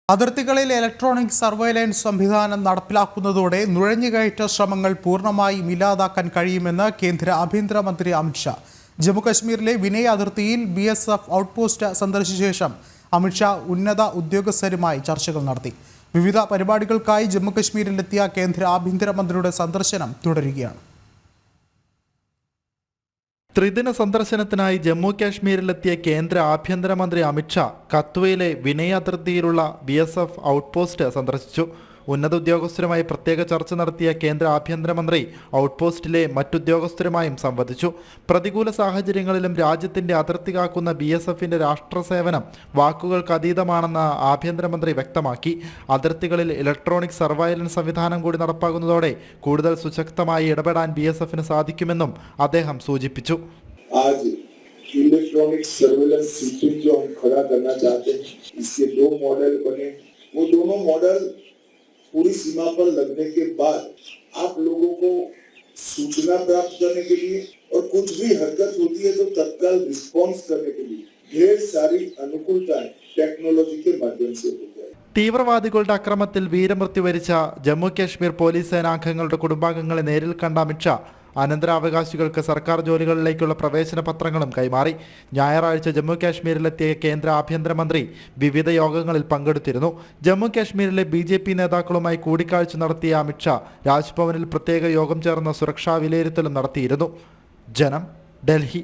അതിർത്തികളിൽ electronic surveillance സംവിധാനം നടപ്പിലാക്കുന്നതോടെ നുഴഞ്ഞുകയറ്റ ശ്രമങ്ങൾ പൂർണ്ണമായും ഇല്ലാതാക്കാൻ കഴിയുമെന്ന് കേന്ദ്ര ആഭ്യന്തരമന്ത്രി അമിത്ഷാ. ജമ്മുകശ്മീരിലെ വിനയ് അതിർത്തിയിൽ BSF ഔട്ട്പോസ്റ്റ് സന്ദർശിച്ച ശേഷം അമിത്ഷാ ഉന്നത ഉദ്യോഗസ്ഥരുമായി ചർച്ചകൾ നടത്തി. വിവിധ പരിപാടികൾക്കായി ജമ്മുകശ്മീരിലെത്തിയ കേന്ദ്ര ആഭ്യന്തരമന്ത്രിയുടെ സന്ദർശനം തുടരുകയാണ്. ത്രിദിന സന്ദർശനത്തിനായി ജമ്മു കാശ്മീരിലെത്തിയ കേന്ദ്ര ആഭ്യന്തരമന്ത്രി അമിത്ഷാ കത്വയിലെ വിനയ് അതിർത്തിയിലുള്ള BSF ഔട്ട്പോസ്റ്റ് സന്ദർശിച്ചു. ഉന്നത ഉദ്യോഗസ്ഥരുമായി പ്രത്യേക ചർച്ച നടത്തിയ കേന്ദ്ര ആഭ്യന്തരമന്ത്രി ഔട്ട്പോസ്റ്റിലെ മറ്റുദ്യോഗസ്ഥരുമായും സംവദിച്ചു. പ്രതികൂല സാഹചര്യങ്ങളിലും രാജ്യത്തിന്റെ അതിർത്തി കാക്കുന്ന BSFന്റെ രാഷ്ട്രസേവനം വാക്കുകൾക്ക് അതീതമാണെന്ന് ആഭ്യന്തരമന്ത്രി വ്യക്തമാക്കി. അതിർത്തികളിൽ ഇലക്ട്രോണിക് സർവൈലൻസ് സംവിധാനം കൂടി നടപ്പാകുന്നതോടെ കൂടുതൽ സുശക്തമായി ഇടപെടാൻ BSFന് സാധിക്കുമെന്നും അദ്ദേഹം സൂചിപ്പിച്ചു. इलेक्ट्रॉनिक सर्वेलेंस सिस्टम जो हम खड़ा करना चाहते हैं, इसके दो मॉडल बने। वो दोनों मॉडल पूरी सीमा पर लगने के बाद आप लोगों को सूचना प्राप्त करने के लिए और कुछ भी हरकत होती है तो तत्काल रिस्पॉन्स करने के लिए ढेर सारी अनुकूलताएं टेक्नोलॉजी के माध्यम से हो गई। തീവ്രവാദികളുടെ അക്രമത്തിൽ വീരമൃത്യു വരിച്ച ജമ്മു കാശ്മീർ പോലീസ് സേനാംഗങ്ങളുടെ കുടുംബാംഗങ്ങളെ നേരിൽ കണ്ട അമിത്ഷാ അനന്തരാവകാശികൾക്ക് സർക്കാർ ജോലികളിലേക്കുള്ള പ്രവേശന പത്രങ്ങളും കൈമാറി. ഞായറാഴ്ച ജമ്മു കാശ്മീരിലെത്തിയ കേന്ദ്ര ആഭ്യന്തരമന്ത്രി വിവിധ യോഗങ്ങളിൽ പങ്കെടുത്തിരുന്നു. ജമ്മു കാശ്മീരിലെ BJP നേതാക്കളുമായി കൂടിക്കാഴ്ച നടത്തിയ അമിത്ഷാ രാജ്ഭവനിൽ പ്രത്യേക യോഗം ചേർന്ന സുരക്ഷാ വിലയിരുത്തലും നടത്തിയിരുന്നു. ജനം, ഡൽഹി.